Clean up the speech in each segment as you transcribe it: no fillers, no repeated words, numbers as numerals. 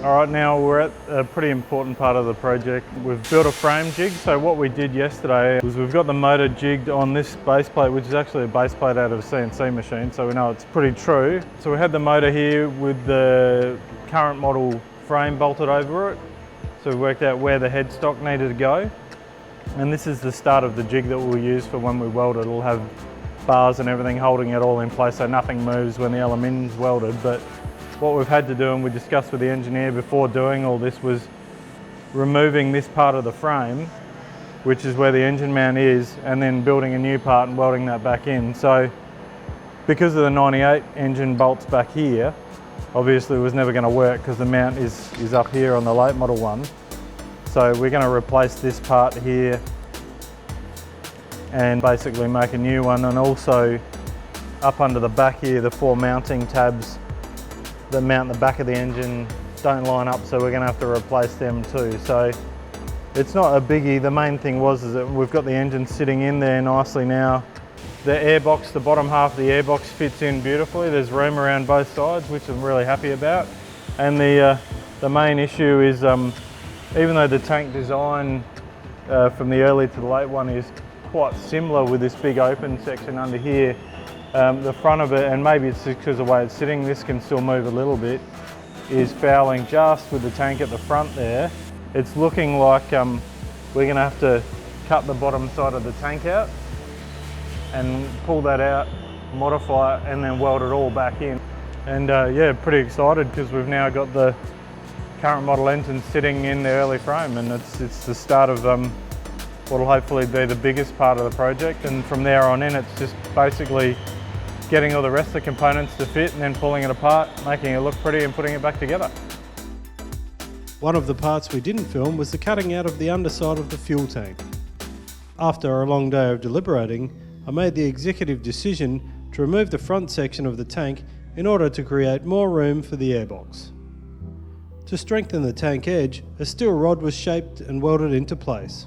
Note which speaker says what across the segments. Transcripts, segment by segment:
Speaker 1: Alright, now we're at a pretty important part of the project. We've built a frame jig, so what we did yesterday was we've got the motor jigged on this base plate, which is actually a base plate out of a CNC machine, so we know it's pretty true. So we had the motor here with the current model frame bolted over it, so we worked out where the headstock needed to go. And this is the start of the jig that we'll use for when we weld it. It'll have bars and everything holding it all in place so nothing moves when the aluminium's welded. But what we've had to do, and we discussed with the engineer before doing all this, was removing this part of the frame, which is where the engine mount is, and then building a new part and welding that back in. So because of the 98 engine bolts back here, obviously it was never going to work because the mount is up here on the late model one. So we're going to replace this part here and basically make a new one, and also up under the back here, the 4 mounting tabs that mount the back of the engine don't line up, so we're going to have to replace them too. So it's not a biggie. The main thing is that we've got the engine sitting in there nicely now. The airbox, the bottom half of the airbox fits in beautifully. There's room around both sides, which I'm really happy about. And the main issue is even though the tank design from the early to the late one is quite similar with this big open section under here, the front of it, and maybe it's because of the way it's sitting, this can still move a little bit, is fouling just with the tank at the front there. It's looking like we're going to have to cut the bottom side of the tank out and pull that out, modify it, and then weld it all back in. And yeah, pretty excited because we've now got the current model engine sitting in the early frame, and it's the start of what will hopefully be the biggest part of the project. And from there on in, it's just basically getting all the rest of the components to fit and then pulling it apart, making it look pretty and putting it back together.
Speaker 2: One of the parts we didn't film was the cutting out of the underside of the fuel tank. After a long day of deliberating, I made the executive decision to remove the front section of the tank in order to create more room for the airbox. To strengthen the tank edge, a steel rod was shaped and welded into place.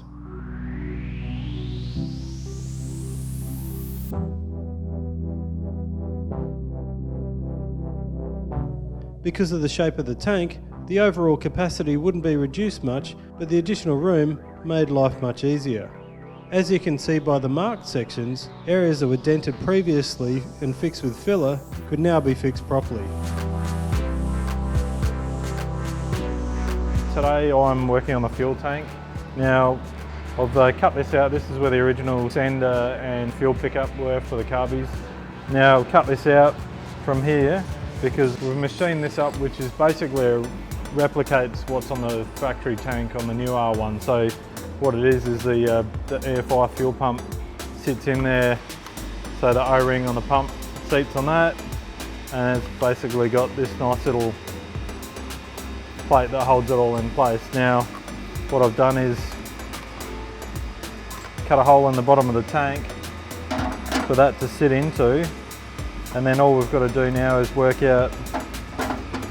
Speaker 2: Because of the shape of the tank, the overall capacity wouldn't be reduced much, but the additional room made life much easier. As you can see by the marked sections, areas that were dented previously and fixed with filler could now be fixed properly.
Speaker 1: Today I'm working on the fuel tank. Now I've cut this out. This is where the original sender and fuel pickup were for the carbies. Now I've cut this out from here because we've machined this up, which is basically replicates what's on the factory tank on the new R1. So what it is the EFI fuel pump sits in there, so the O-ring on the pump seats on that, and it's basically got this nice little plate that holds it all in place. Now what I've done is cut a hole in the bottom of the tank for that to sit into, and then all we've got to do now is work out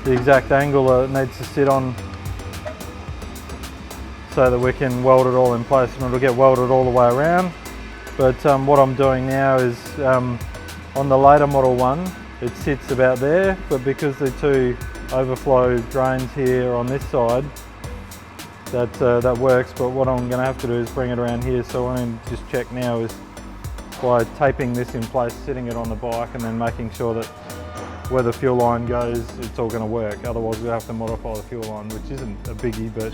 Speaker 1: the exact angle that it needs to sit on so that we can weld it all in place, and it'll get welded all the way around. But what I'm doing now is on the later model one, it sits about there, but because the 2 overflow drains here on this side, that works. But what I'm going to have to do is bring it around here. So what I'm just check now is by taping this in place, sitting it on the bike, and then making sure that where the fuel line goes, it's all going to work. Otherwise we'll have to modify the fuel line, which isn't a biggie, but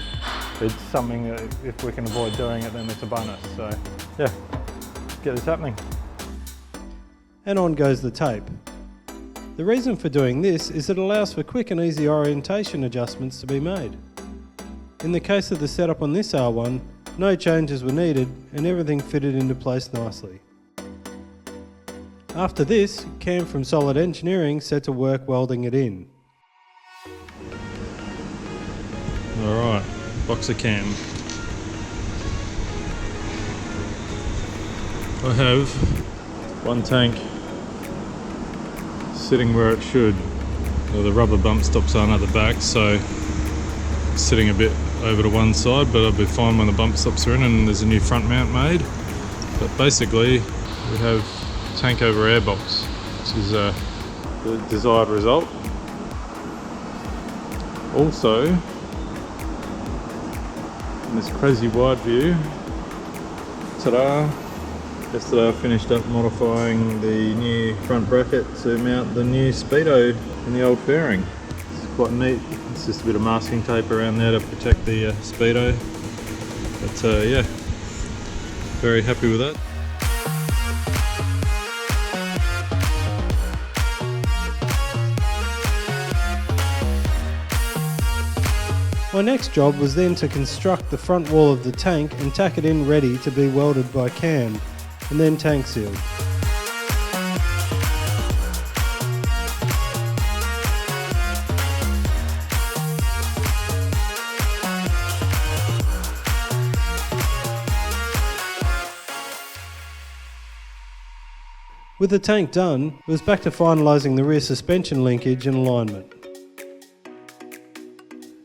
Speaker 1: it's something that if we can avoid doing it, then it's a bonus. So yeah, get this happening.
Speaker 2: And on goes the tape. The reason for doing this is it allows for quick and easy orientation adjustments to be made. In the case of the setup on this R1, no changes were needed and everything fitted into place nicely. After this, Cam from Solid Engineering set to work welding it in.
Speaker 1: Alright, boxer Cam. I have one tank sitting where it should. The rubber bump stops aren't at the back, so it's sitting a bit over to one side, but I'll be fine when the bump stops are in and there's a new front mount made. But basically we have tank over airbox, which is the desired result. Also, in this crazy wide view, ta-da! Yesterday I finished up modifying the new front bracket to mount the new speedo in the old fairing. It's quite neat. It's just a bit of masking tape around there to protect the speedo. But yeah, very happy with that.
Speaker 2: My next job was then to construct the front wall of the tank and tack it in ready to be welded by Cam, and then tank sealed. With the tank done, it was back to finalising the rear suspension linkage and alignment.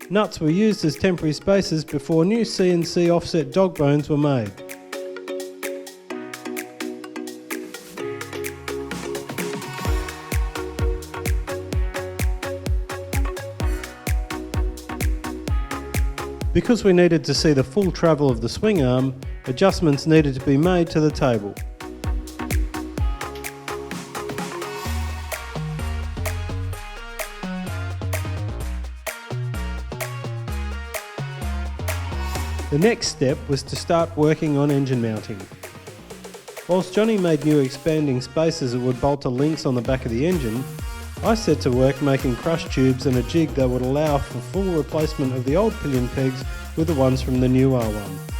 Speaker 2: Nuts were used as temporary spacers before new CNC offset dog bones were made. Because we needed to see the full travel of the swing arm, adjustments needed to be made to the table. The next step was to start working on engine mounting. Whilst Johnny made new expanding spacers that would bolt to links on the back of the engine, I set to work making crush tubes and a jig that would allow for full replacement of the old pillion pegs with the ones from the new R1.